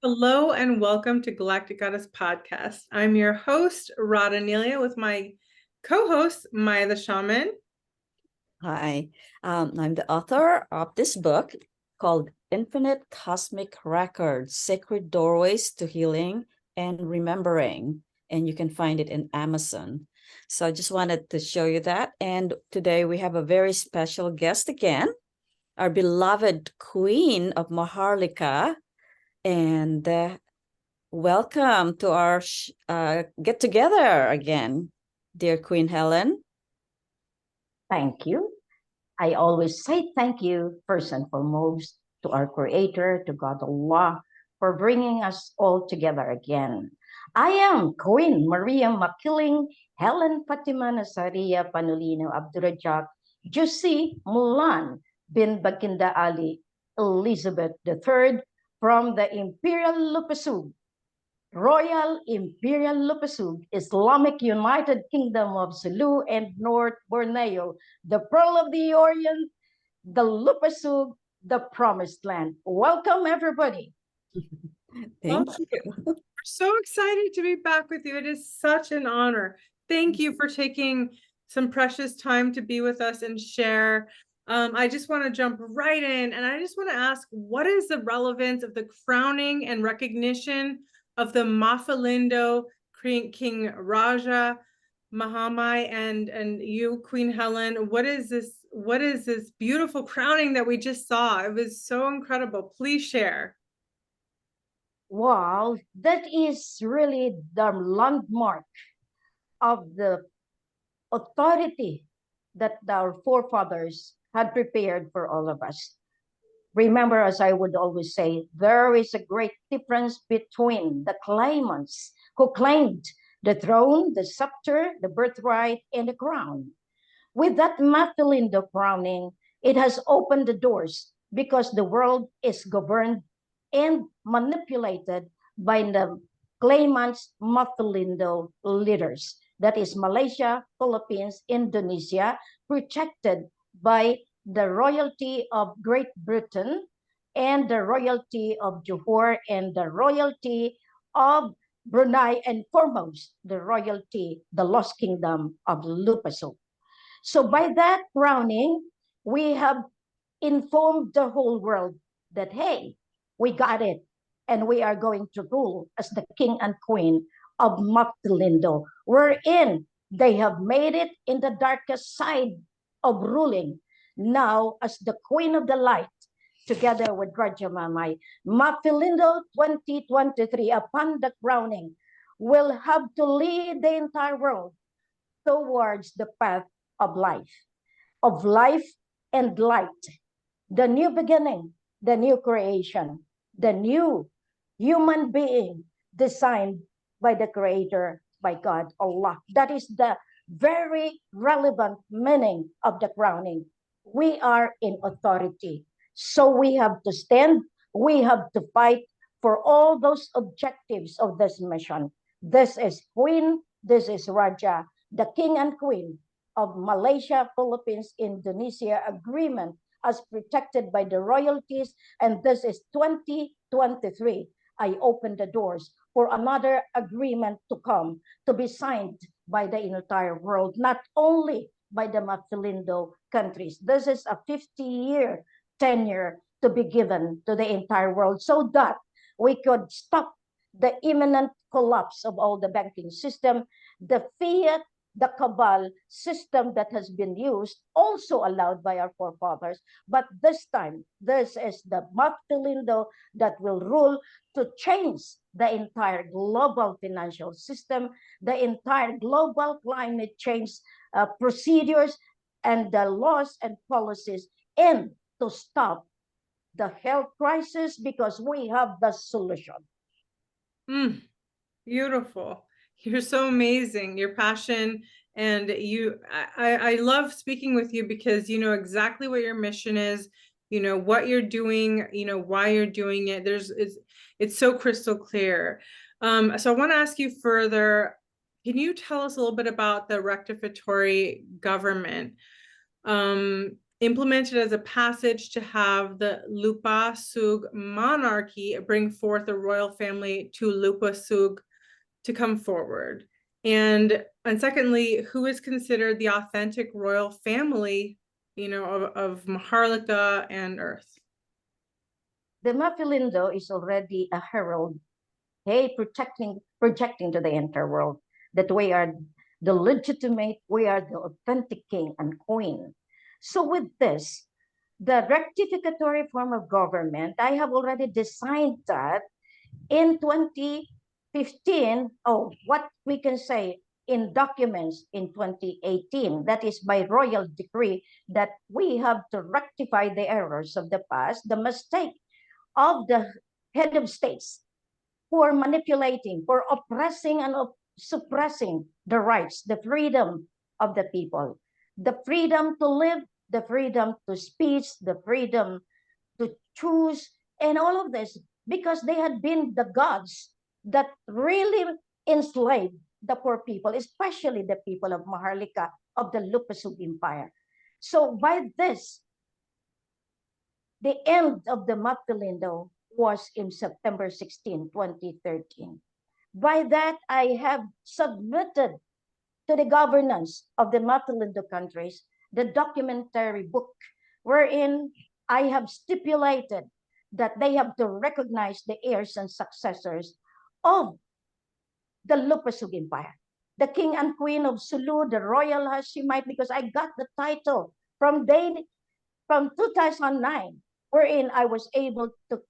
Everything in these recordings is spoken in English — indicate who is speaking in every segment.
Speaker 1: Hello and welcome to Galactic Goddess Podcast. I'm your host, Rada Nelia, with my co-host, Maya the Shaman.
Speaker 2: Hi, I'm the author of this book called Infinite Cosmic Records, Sacred Doorways to Healing and Remembering. And you can find it in Amazon. So I just wanted to show you that. And today we have a very special guest again, our beloved Queen of Maharlika. And welcome to our get together again, dear Queen Helen.
Speaker 3: Thank you. I always say thank you, first and foremost, to our Creator, to God Allah, for bringing us all together again. I am Queen Maria Makiling, Helen Fatima Nasaria Panulino Abdurajak, Jussi Mulan bin Baginda Ali Elizabeth III from the Imperial Lupasug, Royal Imperial Lupasug, Islamic United Kingdom of Sulu and North Borneo, the Pearl of the Orient, the Lupasug, the Promised Land. Welcome, everybody.
Speaker 2: Thank you.
Speaker 1: We're so excited to be back with you. It is such an honor. Thank you for taking some precious time to be with us and share. I just want to jump right in, and I just want to ask, what is the relevance of the crowning and recognition of the Matalindo King Raja Mahamai and you, Queen Helen? What is this beautiful crowning that we just saw? It was so incredible. Please share.
Speaker 3: Wow, that is really the landmark of the authority that our forefathers had prepared for all of us. Remember, as I would always say, there is a great difference between the claimants who claimed the throne, the scepter, the birthright, and the crown. With that Matalindo crowning, it has opened the doors because the world is governed and manipulated by the claimants' Matalindo leaders. That is Malaysia, Philippines, Indonesia, protected by the royalty of Great Britain and the royalty of Johor and the royalty of Brunei, and foremost, the royalty, the lost kingdom of Lupasuk. So by that crowning, we have informed the whole world that, hey, we got it. And we are going to rule as the king and queen of Matalindo, wherein they have made it in the darkest side of ruling. Now, as the queen of the light, together with Raja Mamay, Matalindo 2023, upon the crowning, will have to lead the entire world towards the path of life and light, the new beginning, the new creation, the new human being designed by the Creator, by God, Allah. That is the very relevant meaning of the crowning. We are in authority. So we have to stand, we have to fight for all those objectives of this mission. This is Queen, this is Raja, the King and Queen of Malaysia, Philippines, Indonesia agreement as protected by the royalties. And this is 2023. I open the doors for another agreement to come to be signed by the entire world, not only by the Matalindo countries. This is a 50-year tenure to be given to the entire world so that we could stop the imminent collapse of all the banking system, the fiat, the cabal system that has been used, also allowed by our forefathers. But this time, this is the Matalindo that will rule to change the entire global financial system, the entire global climate change procedures, and the laws and policies, and to stop the health crisis because we have the solution.
Speaker 1: Beautiful. You're so amazing. Your passion, and I love speaking with you because you know exactly what your mission is, you know what you're doing, you know why you're doing it. It's so crystal clear. So I want to ask you further. Can you tell us a little bit about the rectificatory government? implemented as a passage to have the Lupa Sug monarchy bring forth a royal family to Lupa Sug to come forward. And secondly, who is considered the authentic royal family, of Maharlika and Earth?
Speaker 3: The Matalindo is already a herald, hey, projecting to the entire world that we are the legitimate, we are the authentic king and queen. So with this, the rectificatory form of government, I have already designed that in 2015, what we can say in documents in 2018, that is by royal decree, that we have to rectify the errors of the past, the mistake of the head of states for manipulating, for oppressing and suppressing the rights, the freedom of the people, the freedom to live, the freedom to speak, the freedom to choose, and all of this, because they had been the gods that really enslaved the poor people, especially the people of Maharlika, of the Lupasug Empire. So by this, the end of the Matalindo was in September 16, 2013. By that, I have submitted to the governance of the Matalindo countries the documentary book wherein I have stipulated that they have to recognize the heirs and successors of the Lupasug Empire, the king and queen of Sulu, the royal Hashemite, because I got the title from 2009, wherein I was able to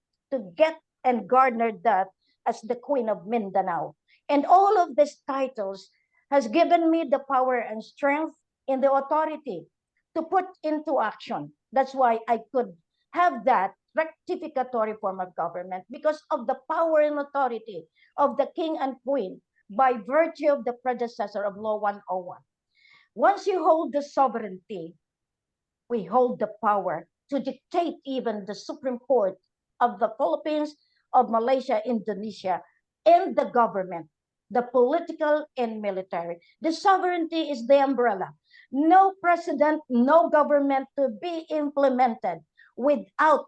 Speaker 3: get and garner that as the Queen of Mindanao. And all of these titles has given me the power and strength and the authority to put into action. That's why I could have that rectificatory form of government, because of the power and authority of the king and queen by virtue of the predecessor of Law 101. Once you hold the sovereignty, we hold the power to dictate even the Supreme Court of the Philippines, of Malaysia, Indonesia, and the government, the political and military. The sovereignty is the umbrella. No president, no government to be implemented without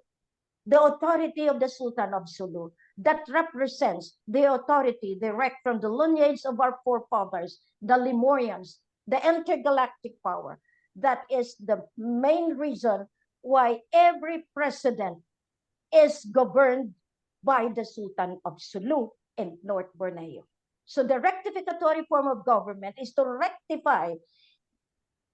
Speaker 3: the authority of the Sultan of Sulu that represents the authority direct from the lineage of our forefathers, the Lemurians, the intergalactic power. That is the main reason why every president is governed by the Sultan of Sulu in North Borneo. So the rectificatory form of government is to rectify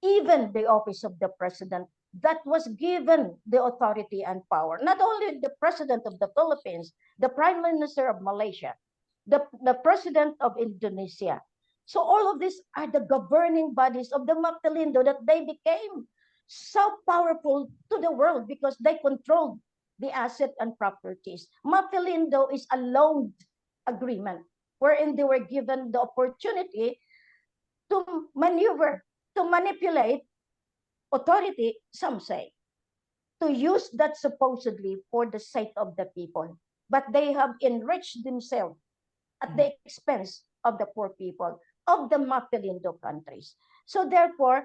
Speaker 3: even the office of the president that was given the authority and power. Not only the president of the Philippines, the prime minister of Malaysia, the president of Indonesia. So all of these are the governing bodies of the Matalindo that they became so powerful to the world because they controlled the asset and properties. Matalindo is a loan agreement wherein they were given the opportunity to maneuver, to manipulate authority, some say, to use that supposedly for the sake of the people. But they have enriched themselves at the expense of the poor people of the Matalindo countries. So therefore,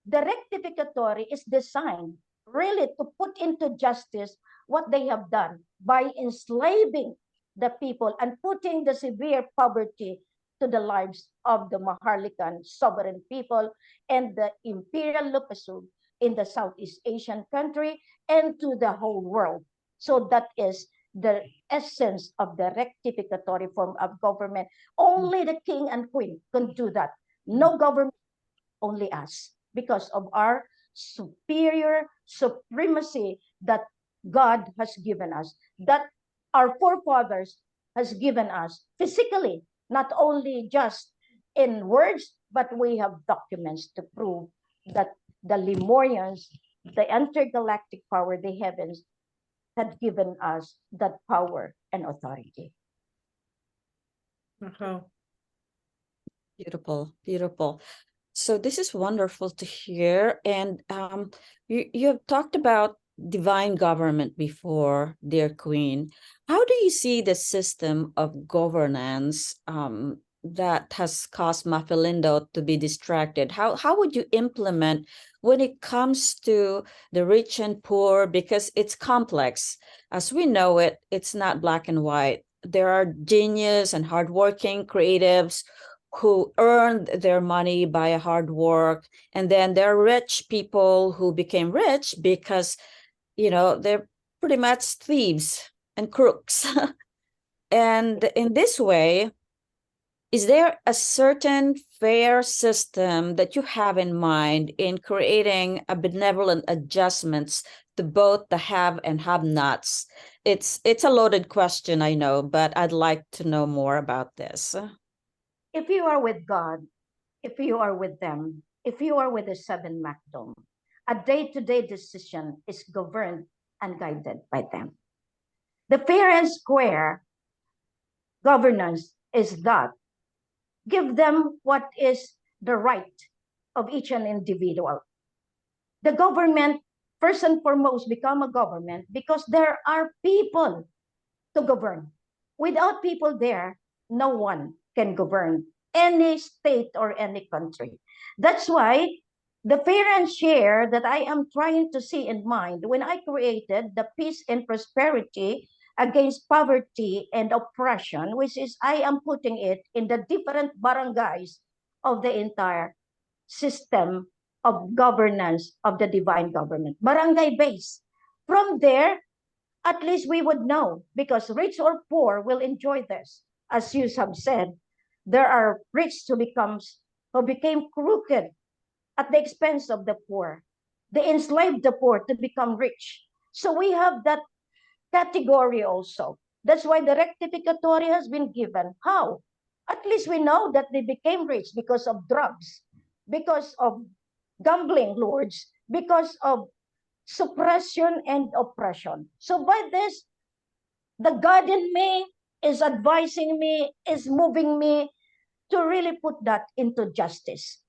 Speaker 3: the rectificatory is designed really to put into justice what they have done by enslaving the people and putting the severe poverty to the lives of the Maharlikan sovereign people and the imperial Lupasug in the Southeast Asian country and to the whole world. So that is the essence of the rectificatory form of government. Only the king and queen can do that. No government, only us, because of our superior supremacy that God has given us, that our forefathers has given us physically, not only just in words, but we have documents to prove that the Lemurians, the intergalactic power, the heavens, had given us that power and authority.
Speaker 1: Uh-huh.
Speaker 2: Beautiful, beautiful. So this is wonderful to hear. And you have talked about divine government before, dear Queen. How do you see the system of governance that has caused Matalindo to be distracted? How would you implement when it comes to the rich and poor? Because it's complex. As we know it, it's not black and white. There are genius and hardworking creatives who earned their money by hard work. And then there are rich people who became rich because, they're pretty much thieves and crooks. And in this way, is there a certain fair system that you have in mind in creating a benevolent adjustments to both the have and have-nots? It's a loaded question, I know, but I'd like to know more about this.
Speaker 3: If you are with God, if you are with them, if you are with the seven Macdom, a day-to-day decision is governed and guided by them. The fair and square governance is that give them what is the right of each and individual. The government, first and foremost, become a government because there are people to govern. Without people there, no one can govern any state or any country. That's why the fair and share that I am trying to see in mind when I created the peace and prosperity against poverty and oppression, which is I am putting it in the different barangays of the entire system of governance of the divine government, barangay based. From there, at least we would know because rich or poor will enjoy this. As you have said, there are rich who became crooked at the expense of the poor. They enslaved the poor to become rich. So we have that category also. That's why the rectificatory has been given. How? At least we know that they became rich because of drugs, because of gambling lords, because of suppression and oppression. So by this, the God in me is advising me, is moving me to really put that into justice.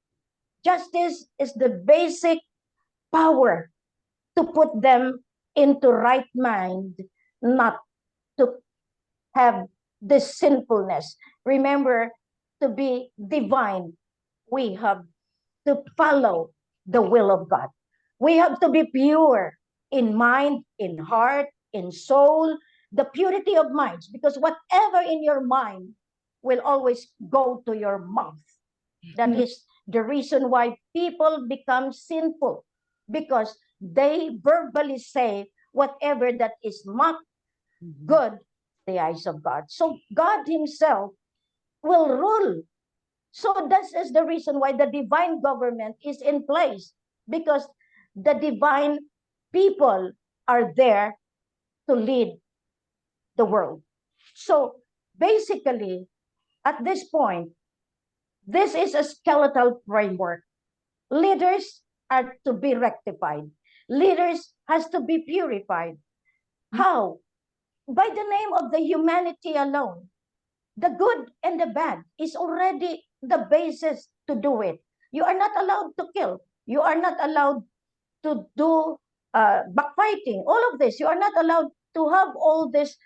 Speaker 3: Justice is the basic power to put them into right mind, not to have this sinfulness. Remember, to be divine, we have to follow the will of God. We have to be pure in mind, in heart, in soul, the purity of minds, because whatever in your mind will always go to your mouth. That is the reason why people become sinful, because they verbally say whatever that is not good in the eyes of God. So God Himself will rule. So this is the reason why the divine government is in place, because the divine people are there to lead the world. So basically, at this point, this is a skeletal framework. Leaders are to be rectified. Leaders has to be purified. How? By the name of the humanity alone. The good and the bad is already the basis to do it. You are not allowed to kill. You are not allowed to do backfighting. All of this. You are not allowed to have all this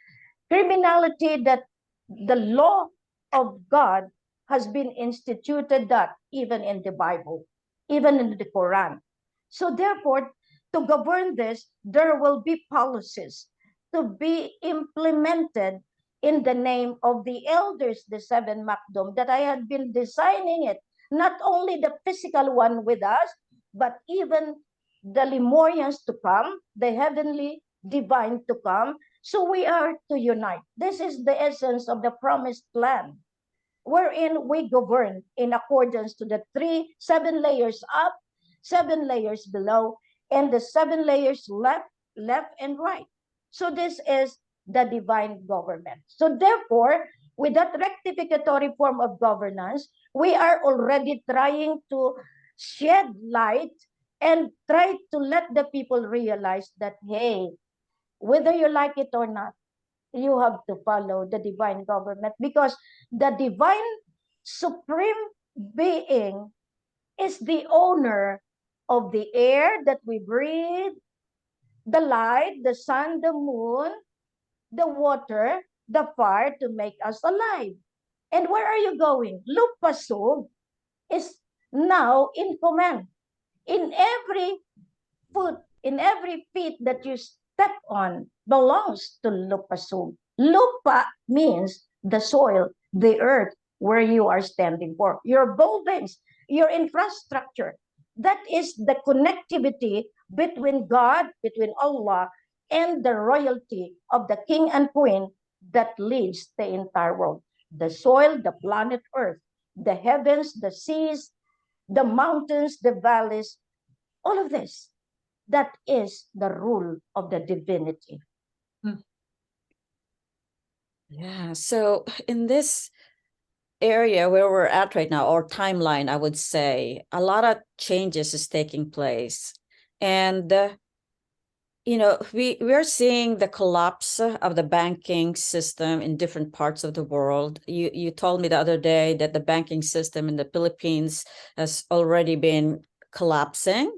Speaker 3: criminality that the law of God has been instituted, that even in the Bible, even in the Quran. So therefore, to govern this, there will be policies to be implemented in the name of the elders, the seven Makdum, that I had been designing it, not only the physical one with us, but even the Lemurians to come, the heavenly divine to come. So we are to unite. This is the essence of the promised land, wherein we govern in accordance to the seven layers up, seven layers below, and the seven layers left and right. So this is the divine government. So therefore, with that rectificatory form of governance, we are already trying to shed light and try to let the people realize that, hey, whether you like it or not, you have to follow the divine government, because the divine supreme being is the owner of the air that we breathe, the light, the sun, the moon, the water, the fire to make us alive. And where are you going? Lupasug is now in command. In every foot, in every feet that you step on belongs to Lupasug. Lupa means the soil, the earth where you are standing for, your buildings, your infrastructure. That is the connectivity between God, between Allah, and the royalty of the king and queen that leads the entire world. The soil, the planet Earth, the heavens, the seas, the mountains, the valleys, all of this. That is the rule of the divinity.
Speaker 2: Yeah. So in this area where we're at right now, or timeline, I would say a lot of changes is taking place. And we're seeing the collapse of the banking system in different parts of the world. You told me the other day that the banking system in the Philippines has already been collapsing.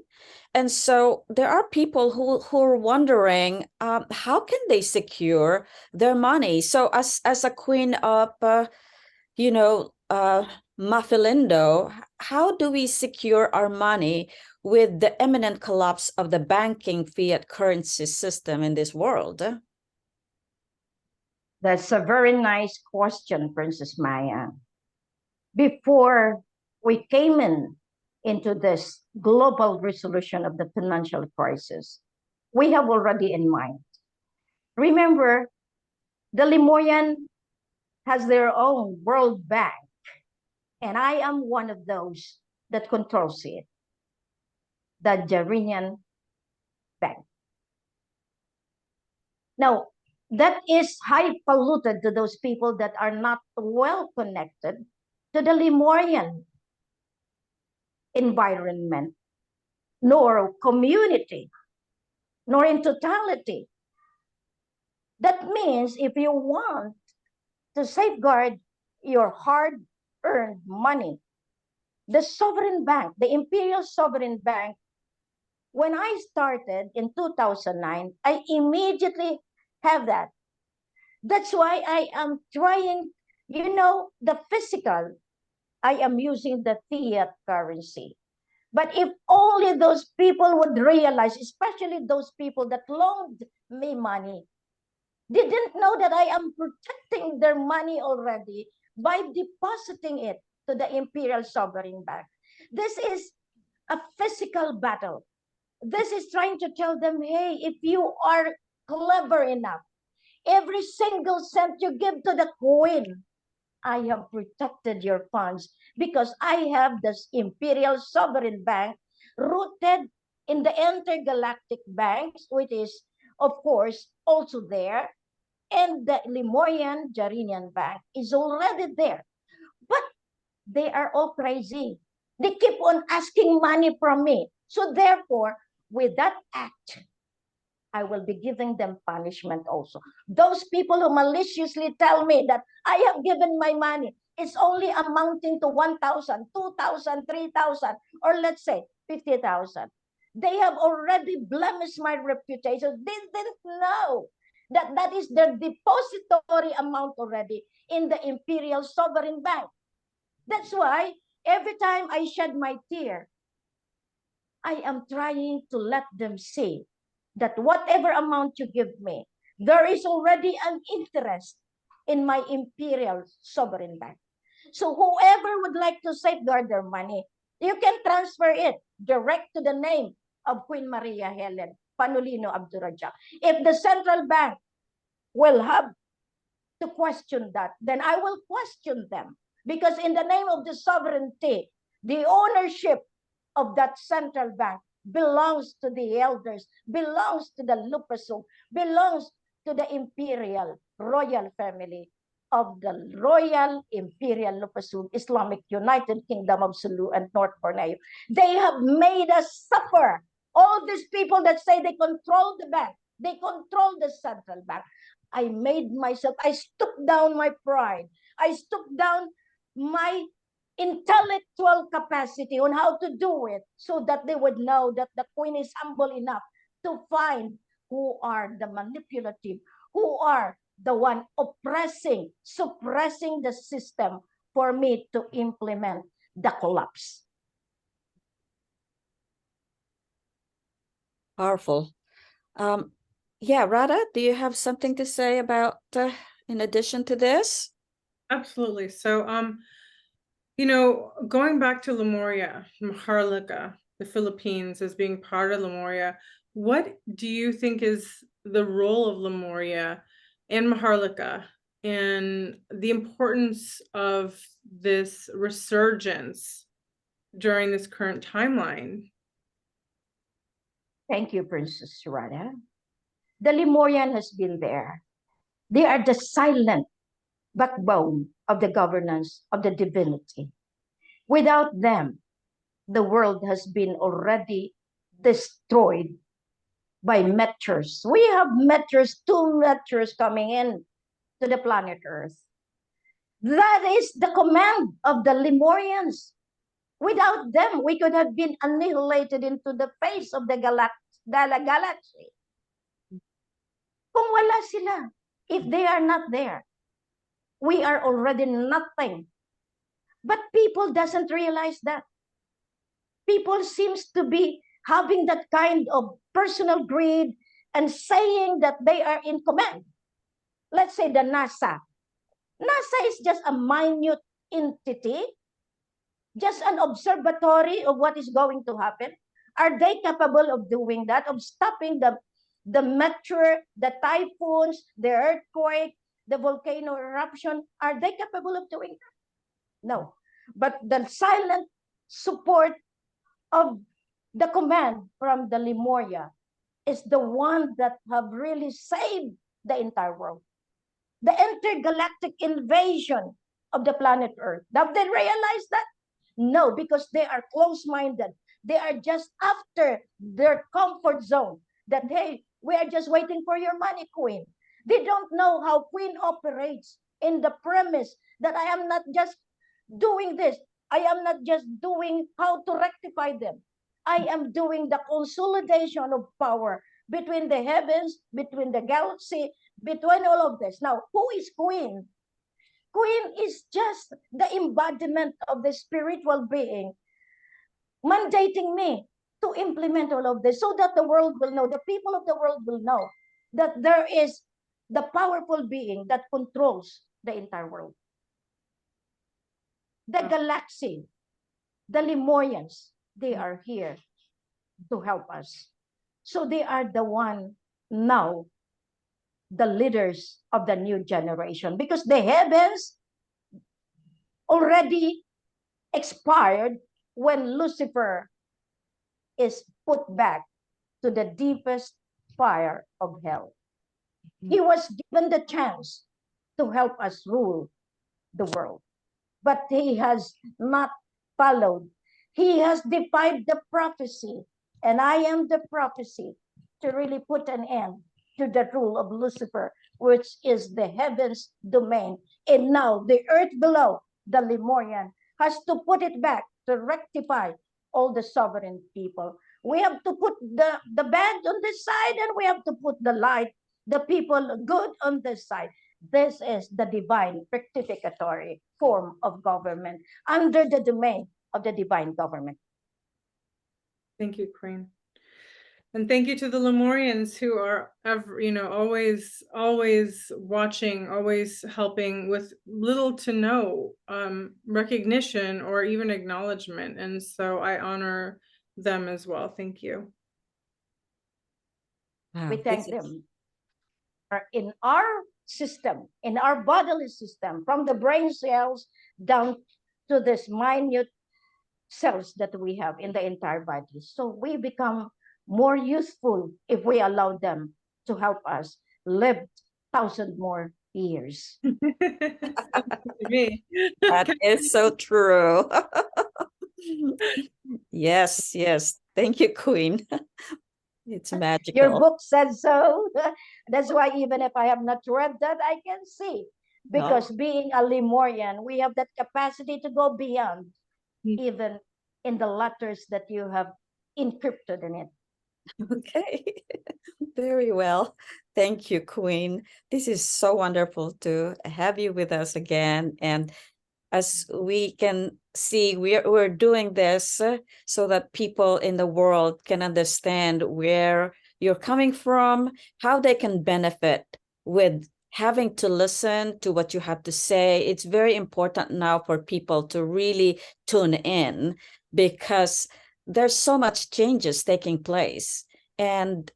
Speaker 2: And so there are people who are wondering how can they secure their money. So as a queen of Matalindo, how do we secure our money with the imminent collapse of the banking fiat currency system in this world?
Speaker 3: That's a very nice question, Princess Maya. Before we came into this global resolution of the financial crisis, we have already in mind. Remember, the Lemurian has their own World Bank, and I am one of those that controls it, the Jarinian Bank. Now, that is highfalutin to those people that are not well connected to the Lemurian environment, nor community, nor in totality. That means if you want to safeguard your hard-earned money, the sovereign bank, the Imperial Sovereign Bank, when I started in 2009, I immediately have that. That's why I am trying, the physical, I am using the fiat currency. But if only those people would realize, especially those people that loaned me money, they didn't know that I am protecting their money already by depositing it to the Imperial Sovereign Bank. This is a physical battle. This is trying to tell them, hey, if you are clever enough, every single cent you give to the queen, I have protected your funds because I have this Imperial Sovereign Bank rooted in the intergalactic banks, which is, of course, also there. And the Lemurian Jarinian Bank is already there. But they are all crazy. They keep on asking money from me. So therefore, with that act, I will be giving them punishment also. Those people who maliciously tell me that I have given my money, it's only amounting to 1,000, 2,000, 3,000, or let's say 50,000. They have already blemished my reputation. They didn't know that that is their depository amount already in the Imperial Sovereign Bank. That's why every time I shed my tear, I am trying to let them see that whatever amount you give me, there is already an interest in my Imperial Sovereign Bank. So whoever would like to safeguard their money, you can transfer it direct to the name of Queen Maria Helen Panulino Abdurraja. If the central bank will have to question that, then I will question them. Because in the name of the sovereignty, the ownership of that central bank belongs to the elders, belongs to the Lupasug, belongs to the imperial royal family of the Royal Imperial Lupasug Islamic United Kingdom of Sulu and North Borneo. They have made us suffer. All these people that say they control the bank, they control the central bank. I made myself, I stooped down my pride. I stooped down my intellectual capacity on how to do it so that they would know that the queen is humble enough to find who are the manipulative, who are the one oppressing, suppressing the system for me to implement the collapse.
Speaker 2: Powerful. Yeah, Radha, do you have something to say about in addition to this?
Speaker 1: Absolutely. So, going back to Lemuria, Maharlika, the Philippines as being part of Lemuria, what do you think is the role of Lemuria and Maharlika and the importance of this resurgence during this current timeline?
Speaker 3: Thank you, Princess Radha. The Lemurian has been there. They are the silent backbone of the governance of the divinity. Without them, the world has been already destroyed by meteors. We have meteors, 2 meteors coming in to the planet Earth. That is the command of the Lemurians. Without them, we could have been annihilated into the face of the galaxy. Kung wala sila, if they are not there, we are already nothing. But people doesn't realize that. People seems to be having that kind of personal greed and saying that they are in command. Let's say the NASA. NASA is just a minute entity, just an observatory of what is going to happen. Are they capable of doing that, of stopping the meteor, the typhoons, the earthquake, the volcano eruption? Are they capable of doing that? No. But the silent support of the command from the Lemuria is the one that have really saved the entire world. The intergalactic invasion of the planet Earth. Have they realized that? No, because they are close-minded. They are just after their comfort zone. That, hey, we are just waiting for your money, Queen. They don't know how Queen operates in the premise that I am not just doing this. I am not just doing how to rectify them. I am doing the consolidation of power between the heavens, between the galaxy, between all of this. Now, who is Queen? Queen is just the embodiment of the spiritual being mandating me to implement all of this so that the world will know, the people of the world will know that there is the powerful being that controls the entire world. The galaxy, the Lemurians, they are here to help us. So they are the one now, the leaders of the new generation, because the heavens already expired when Lucifer is put back to the deepest fire of hell. He was given the chance to help us rule the world, but he has not followed. He has defied the prophecy, and I am the prophecy to really put an end to the rule of Lucifer, which is the heavens domain. And now the earth below, the Lemurian, has to put it back to rectify all the sovereign people. We have to put the bad on this side, and we have to put the light, the people good on this side. This is the divine rectificatory form of government under the domain of the divine government.
Speaker 1: Thank you, Queen. And thank you to the Lemurians who are, always watching, always helping with little to no recognition or even acknowledgement. And so I honor them as well. Thank you.
Speaker 2: Wow,
Speaker 3: We thank them. In our system, in our bodily system, from the brain cells down to this minute cells that we have in the entire body. So we become more useful if we allow them to help us live 1,000 more years.
Speaker 2: That is so true. Yes, yes. Thank you, Queen. It's magical.
Speaker 3: Your book said so. That's why even if I have not read that, I can see. Because being a Lemurian, we have that capacity to go beyond even in the letters that you have encrypted in it.
Speaker 2: Okay, very well. Thank you, Queen. This is so wonderful to have you with us again. And as we can see, we're doing this so that people in the world can understand where you're coming from, how they can benefit with having to listen to what you have to say. It's very important now for people to really tune in because there's so much changes taking place. And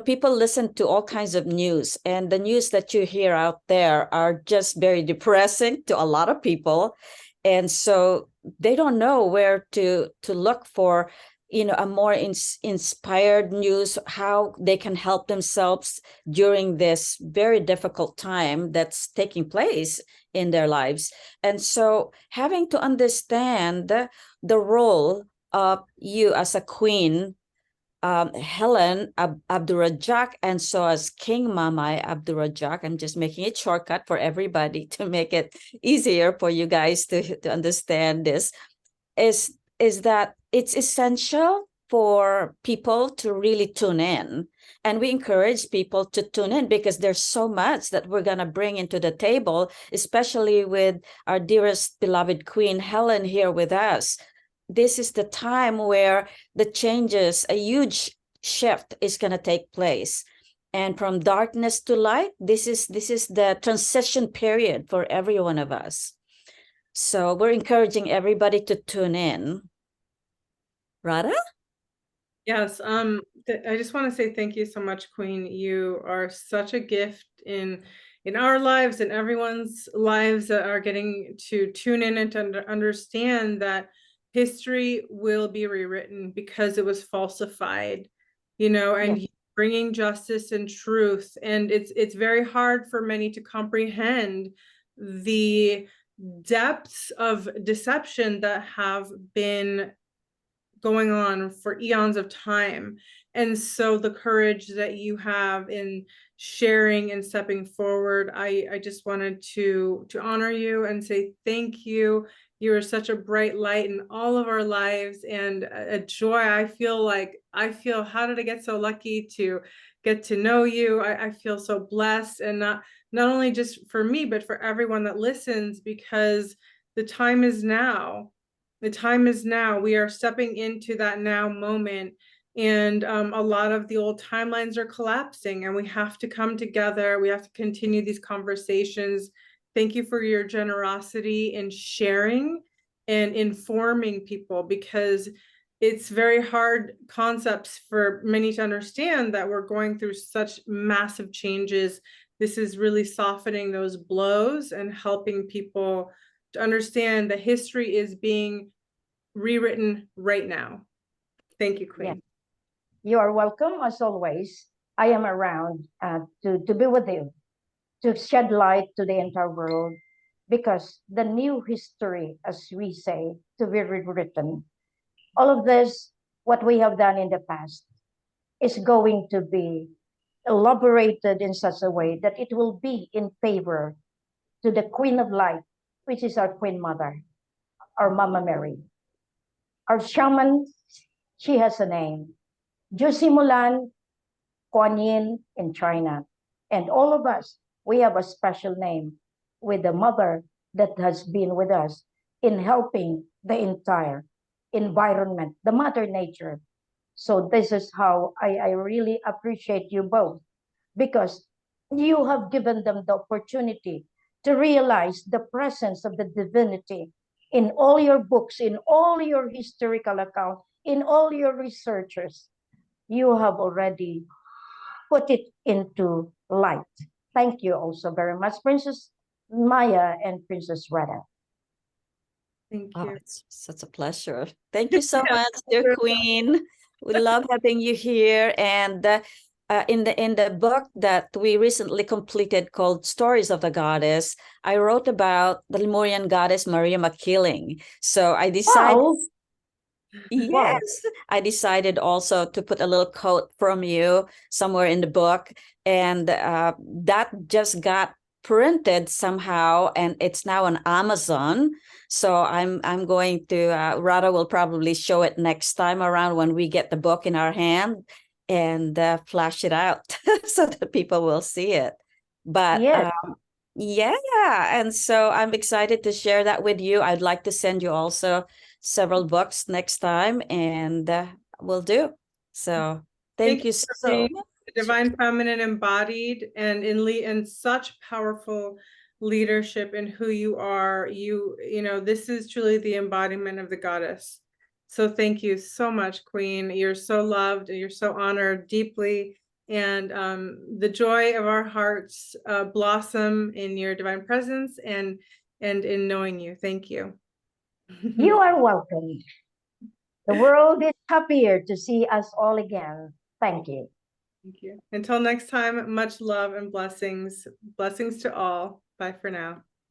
Speaker 2: people listen to all kinds of news, and the news that you hear out there are just very depressing to a lot of people. And so they don't know where to look for, a more inspired news, how they can help themselves during this very difficult time that's taking place in their lives. And so having to understand the role of you as a queen, Helen Abdurrajak, and so as King Mamai Abdurrajak. I'm just making it shortcut for everybody to make it easier for you guys to understand this, is that it's essential for people to really tune in. And we encourage people to tune in because there's so much that we're going to bring into the table, especially with our dearest beloved Queen Helen here with us. This is the time where the changes, a huge shift is going to take place. And from darkness to light, this is the transition period for every one of us. So we're encouraging everybody to tune in. Radha?
Speaker 1: Yes, I just want to say thank you so much, Queen. You are such a gift in our lives and everyone's lives that are getting to tune in and to understand that history will be rewritten because it was falsified, and
Speaker 3: Yes.
Speaker 1: bringing justice and truth. And it's very hard for many to comprehend the depths of deception that have been going on for eons of time. And so the courage that you have in sharing and stepping forward, I just wanted to honor you and say thank you. You are such a bright light in all of our lives and a joy. I feel, how did I get so lucky to get to know you? I feel so blessed, and not only just for me, but for everyone that listens, because the time is now. The time is now. We are stepping into that now moment. And a lot of the old timelines are collapsing, and we have to come together. We have to continue these conversations. Thank you for your generosity in sharing and informing people, because it's very hard concepts for many to understand that we're going through such massive changes. This is really softening those blows and helping people to understand that history is being rewritten right now. Thank you, Queen.
Speaker 3: Yes. You are welcome, as always. I am around to be with you, to shed light to the entire world, because the new history, as we say, to be rewritten, all of this, what we have done in the past, is going to be elaborated in such a way that it will be in favor to the Queen of Light, which is our Queen Mother, our Mama Mary. Our shaman, she has a name, Jusimulan Kuan Yin in China. And all of us, we have a special name with the mother that has been with us in helping the entire environment, the mother nature. So this is how I really appreciate you both, because you have given them the opportunity to realize the presence of the divinity in all your books, in all your historical accounts, in all your researchers. You have already put it into light. Thank you also very much, Princess Maya and Princess Retta.
Speaker 1: Thank
Speaker 2: Oh,
Speaker 1: you.
Speaker 2: it's such a pleasure. Thank you so
Speaker 1: Yes,
Speaker 2: much, dear Queen. We love having you here. And in the book that we recently completed called Stories of the Goddess, I wrote about the Lemurian goddess Maria Makiling. So I decided,
Speaker 3: Wow. Wow.
Speaker 2: yes, I decided also to put a little quote from you somewhere in the book, and that just got printed somehow, and it's now on Amazon. So I'm going to Rada will probably show it next time around when we get the book in our hand, and flash it out so that people will see it. But
Speaker 3: Yes.
Speaker 2: yeah, and so I'm excited to share that with you. I'd like to send you also several books next time, and we'll do. So thank you
Speaker 1: for
Speaker 2: so
Speaker 1: being
Speaker 2: much.
Speaker 1: the divine feminine embodied, and in such powerful leadership in who you are. You know, this is truly the embodiment of the goddess. So thank you so much, Queen. You're so loved, and you're so honored deeply. And the joy of our hearts blossom in your divine presence and in knowing you. Thank you.
Speaker 3: You are welcome. The world is happier to see us all again. Thank you.
Speaker 1: Thank you. Until next time, much love and blessings. Blessings to all. Bye for now.